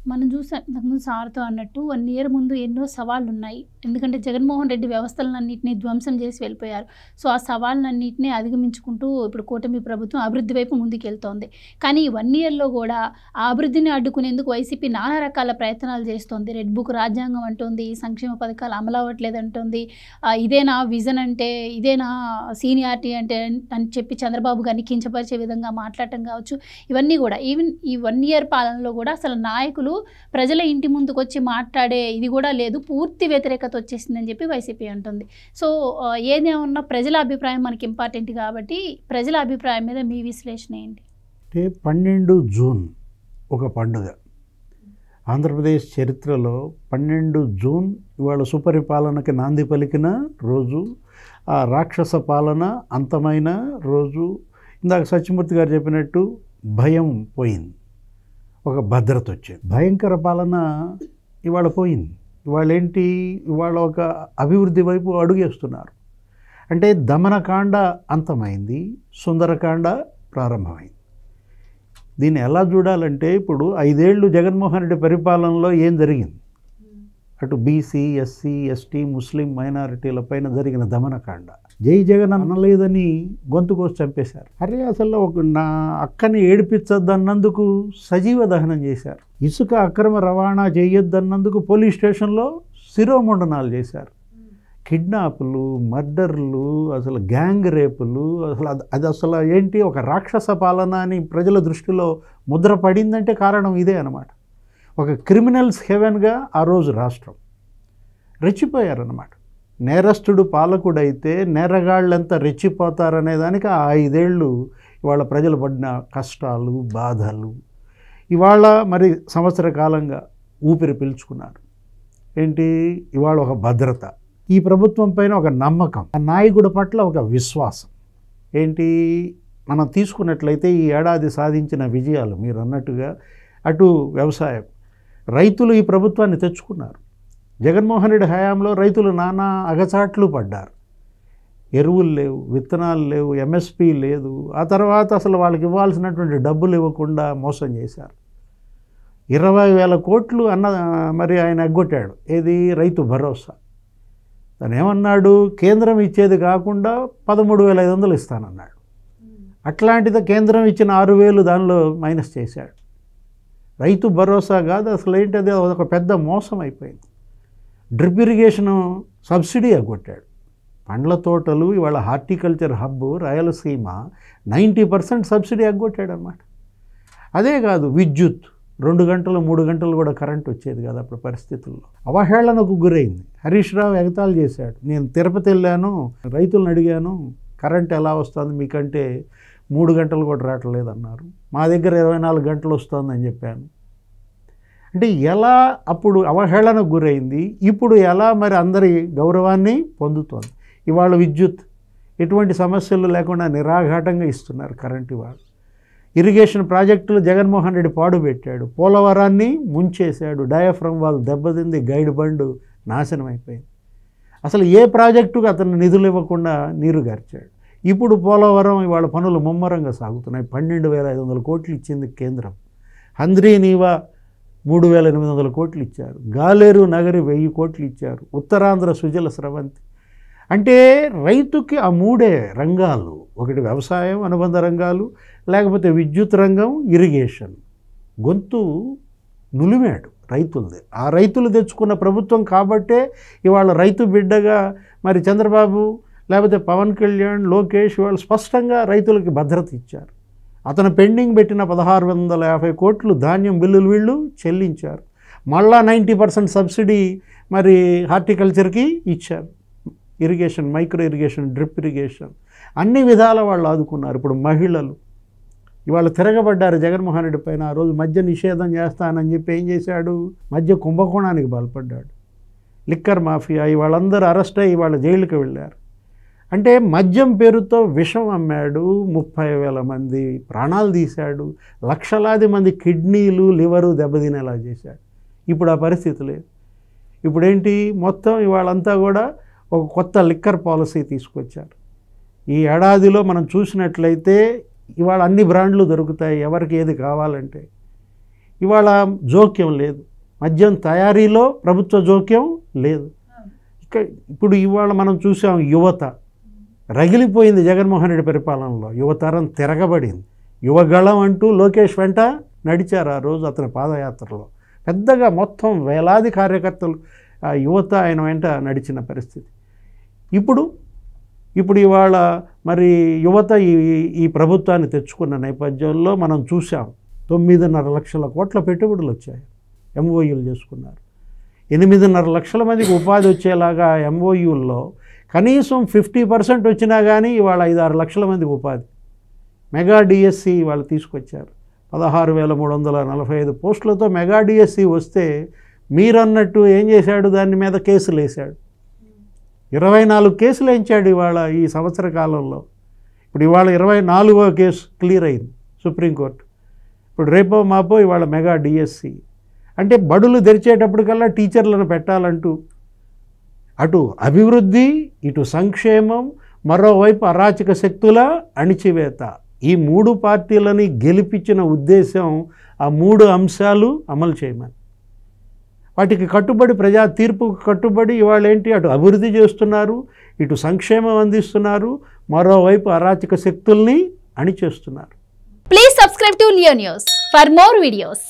మనం చూసాం ఇంతకుముందు సార్తో అన్నట్టు 1 ఇయర్ ముందు ఎన్నో సవాళ్ళున్నాయి. ఎందుకంటే జగన్మోహన్ రెడ్డి వ్యవస్థలన్నింటినీ ధ్వంసం చేసి వెళ్ళిపోయారు. సో, ఆ సవాళ్ళన్నింటినీ అధిగమించుకుంటూ ఇప్పుడు కూటమి ప్రభుత్వం అభివృద్ధి వైపు ముందుకెళ్తోంది. కానీ ఈ 1 ఇయర్‌లో కూడా ఆ అభివృద్ధిని అడ్డుకునేందుకు వైసీపీ నానా రకాల ప్రయత్నాలు చేస్తోంది. రెడ్ బుక్ రాజ్యాంగం అంటోంది, సంక్షేమ పథకాలు అమలవ్వట్లేదంటోంది. ఇదేనా విజన్ అంటే, ఇదేనా సీనియారిటీ అంటే అని చెప్పి చంద్రబాబు గారిని కించపరిచే విధంగా మాట్లాడటం కావచ్చు. ఇవన్నీ కూడా ఈవెన్ ఈ 1 ఇయర్ పాలనలో కూడా అసలు నాయకులు ప్రజల ఇంటి ముందుకొచ్చి మాట్లాడే ఇది కూడా లేదు. పూర్తి వ్యతిరేకత వచ్చేసిందని చెప్పి వైసీపీ అంటుంది. సో, ఏదేమన్నా ప్రజల అభిప్రాయం మనకి ఇంపార్టెంట్ కాబట్టి ప్రజల అభిప్రాయం మీద మీ విశ్లేషణ ఏంటి? అంటే 12 జూన్ ఒక పండుగ. ఆంధ్రప్రదేశ్ చరిత్రలో 12 జూన్ ఇవాళ సుపరిపాలనకి నాంది పలికిన రోజు, ఆ రాక్షస పాలన అంతమైన రోజు. ఇందాక సత్యమూర్తి గారు చెప్పినట్టు భయం పోయింది, ఒక భద్రత వచ్చింది. భయంకర పాలన ఇవాళ పోయింది. ఇవాళ ఏంటి, ఇవాళ ఒక అభివృద్ధి వైపు అడుగేస్తున్నారు. అంటే దమనకాండ అంతమైంది, సుందరకాండ ప్రారంభమైంది. దీన్ని ఎలా చూడాలంటే, ఇప్పుడు 5 ఏళ్ళు జగన్మోహన్ రెడ్డి పరిపాలనలో ఏం జరిగింది? అటు బీసీ, ఎస్సీ, ఎస్టీ, ముస్లిం మైనారిటీల పైన జరిగిన దమనకాండ. జై జగన్ అనలేదని గొంతు కోసి చంపేశారు. అరే అసలు నా అక్కని ఏడిపించొద్దన్నందుకు సజీవ దహనం చేశారు. ఇసుక అక్రమ రవాణా చేయొద్దన్నందుకు పోలీస్ స్టేషన్లో శిరోముండనాలు చేశారు. కిడ్నాపులు, మర్డర్లు, అసలు గ్యాంగ్ రేపులు, అసలు అది అసలు ఏంటి, ఒక రాక్షస పాలన అని ప్రజల దృష్టిలో ముద్ర పడిందంటే కారణం ఇదే అన్నమాట. ఒక క్రిమినల్స్ హెవెన్గా ఆ రోజు రాష్ట్రం రెచ్చిపోయారన్నమాట. నేరస్తుడు పాలకుడైతే నేరగాళ్ళంతా రెచ్చిపోతారనే దానికి ఆ 5 ఏళ్ళు ఇవాళ ప్రజలు పడిన కష్టాలు, బాధలు ఇవాళ మరి సంవత్సర కాలంగా ఊపిరి పీల్చుకున్నారు. ఏంటి, ఇవాళ ఒక భద్రత, ఈ ప్రభుత్వం పైన ఒక నమ్మకం, ఆ నాయకుడి పట్ల ఒక విశ్వాసం. ఏంటి, మనం తీసుకున్నట్లయితే ఈ ఏడాది సాధించిన విజయాలు మీరు అన్నట్టుగా అటు వ్యవసాయం, రైతులు ఈ ప్రభుత్వాన్ని తెచ్చుకున్నారు. జగన్మోహన్ రెడ్డి హయాంలో రైతులు నానా అగచాట్లు పడ్డారు. ఎరువులు లేవు, విత్తనాలు లేవు, ఎంఎస్పీ లేదు. ఆ తర్వాత అసలు వాళ్ళకి ఇవ్వాల్సినటువంటి డబ్బులు ఇవ్వకుండా మోసం చేశారు. 20,000 కోట్లు మరి ఆయన ఎగ్గొట్టాడు. ఏది, రైతు భరోసా. తను ఏమన్నాడు, కేంద్రం ఇచ్చేది కాకుండా 13,500 ఇస్తానన్నాడు. అట్లాంటిది కేంద్రం ఇచ్చిన 6,000 దానిలో మైనస్ చేశాడు. రైతు భరోసా కాదు అసలు ఏంటది, ఒక పెద్ద మోసం అయిపోయింది. డ్రిప్ ఇరిగేషను సబ్సిడీ ఎగ్గొట్టాడు. పండ్ల తోటలు ఇవాళ హార్టికల్చర్ హబ్ రాయలసీమ 90% సబ్సిడీ ఎగ్గొట్టాడు అన్నమాట. అదే కాదు, విద్యుత్ 2 గంటలు 3 గంటలు కూడా కరెంట్ వచ్చేది కాదు అప్పుడు పరిస్థితుల్లో. అవహేళనకు గురైంది. హరీష్ రావు ఎగతాళి చేశాడు. నేను తిరుపతి వెళ్ళాను, రైతులను అడిగాను, కరెంట్ ఎలా వస్తుంది మీకంటే 3 గంటలు కూడా రావట్లేదు అన్నారు. మా దగ్గర 24 గంటలు వస్తుందని చెప్పాను. అంటే ఎలా అప్పుడు అవహేళనకు గురైంది, ఇప్పుడు ఎలా మరి అందరి గౌరవాన్ని పొందుతోంది. ఇవాళ విద్యుత్ ఎటువంటి సమస్యలు లేకుండా నిరాఘాటంగా ఇస్తున్నారు కరెంట్. ఇవాళ ఇరిగేషన్ ప్రాజెక్టులు జగన్మోహన్ రెడ్డి పాడుపెట్టాడు. పోలవరాన్ని ముంచేశాడు. డయాఫ్రమ్ వాల్ దెబ్బతింది, గైడ్ బండు నాశనం అయిపోయింది. అసలు ఏ ప్రాజెక్టుకు అతను నిధులు ఇవ్వకుండా నీరు గార్చాడు. ఇప్పుడు పోలవరం ఇవాళ పనులు ముమ్మరంగా సాగుతున్నాయి. 12,500 కోట్లు ఇచ్చింది కేంద్రం. హంద్రీ నీవా 3,800 కోట్లు ఇచ్చారు. గాలేరు నగరి 1000 కోట్లు ఇచ్చారు. ఉత్తరాంధ్ర సుజల స్రవంతి. అంటే రైతుకి ఆ 3 రంగాలు, ఒకటి వ్యవసాయం అనుబంధ రంగాలు, లేకపోతే విద్యుత్ రంగం, ఇరిగేషన్. గొంతు నులిమాడు రైతులది. ఆ రైతులు తెచ్చుకున్న ప్రభుత్వం కాబట్టే ఇవాళ రైతు బిడ్డగా మరి చంద్రబాబు లేకపోతే పవన్ కళ్యాణ్, లోకేష్ వాళ్ళు స్పష్టంగా రైతులకి భద్రత ఇచ్చారు. అతను పెండింగ్ పెట్టిన 1,650 కోట్లు ధాన్యం బిల్లులు వీళ్ళు చెల్లించారు. మళ్ళా 90% సబ్సిడీ మరి హార్టికల్చర్కి ఇచ్చారు. Irrigation, micro irrigation, drip irrigation అన్ని విధాల వాళ్ళు ఆదుకున్నారు. ఇప్పుడు మహిళలు ఇవాళ తిరగబడ్డారు జగన్మోహన్ రెడ్డి పైన. ఆ రోజు మద్య నిషేధం చేస్తానని చెప్పి ఏం చేశాడు, మద్య కుంభకోణానికి పాల్పడ్డాడు. లిక్కర్ మాఫియా వాళ్ళందరూ అరెస్ట్ అయ్యి వాళ్ళ జైలుకి వెళ్ళారు. అంటే మద్యం పేరుతో విషం అమ్మాడు. 30,000 మంది ప్రాణాలు తీశాడు. లక్షలాది మంది కిడ్నీలు, లివరు దెబ్బతినేలా చేశాడు. ఇప్పుడు ఆ పరిస్థితి లేదు. ఇప్పుడేంటి, మొత్తం ఇవాళంతా కూడా ఒక కొత్త లిక్కర్ పాలసీ తీసుకొచ్చారు. ఈ ఏడాదిలో మనం చూసినట్లయితే ఇవాళ అన్ని బ్రాండ్లు దొరుకుతాయి ఎవరికి ఏది కావాలంటే. ఇవాళ జోక్యం లేదు, మద్యం తయారీలో ప్రభుత్వ జోక్యం లేదు. ఇప్పుడు ఇవాళ మనం చూసాం, యువత రగిలిపోయింది జగన్మోహన్ రెడ్డి పరిపాలనలో, యువతరం తిరగబడింది. యువగళం అంటూ లోకేష్ వెంట నడిచారు ఆ రోజు అతని పాదయాత్రలో. పెద్దగా మొత్తం వేలాది కార్యకర్తలు ఆ యువత ఆయన వెంట నడిచిన పరిస్థితి. ఇప్పుడు ఇవాళ మరి యువత ఈ ప్రభుత్వాన్ని తెచ్చుకున్న నేపథ్యంలో మనం చూసాం 9.5 లక్షల కోట్ల పెట్టుబడులు వచ్చాయి, ఎంఓయూలు చేసుకున్నారు. 8.5 లక్షల మందికి ఉపాధి వచ్చేలాగా ఎంఓయూల్లో కనీసం 50% వచ్చినా కానీ ఇవాళ 5-6 లక్షల మందికి ఉపాధి. మెగా డిఎస్సి వాళ్ళు తీసుకొచ్చారు, 16,345 పోస్టులతో మెగా డిఎస్సి వస్తే మీరన్నట్టు ఏం చేశాడు, దాని మీద కేసులు వేశాడు. 24 కేసులు వేయించాడు ఇవాళ ఈ సంవత్సర కాలంలో. ఇప్పుడు ఇవాళ 24వ కేసు క్లియర్ అయింది సుప్రీంకోర్టు. ఇప్పుడు రేపో మాపో ఇవాళ మెగా డిఎస్సి అంటే బడులు తెరిచేటప్పటికల్లా టీచర్లను పెట్టాలంటూ అటు అభివృద్ధి, ఇటు సంక్షేమం, మరోవైపు అరాచక శక్తుల అణిచివేత, ఈ 3 పార్టీలని గెలిపించిన ఉద్దేశం ఆ 3 అంశాలు అమలు చేయమని. వాటికి కట్టుబడి, ప్రజా తీర్పుకు కట్టుబడి ఇవాళ ఏంటి, అటు అభివృద్ధి చేస్తున్నారు, ఇటు సంక్షేమం అందిస్తున్నారు, మరోవైపు అరాచక శక్తుల్ని అణిచేస్తున్నారు. Please subscribe to Leo news for more videos.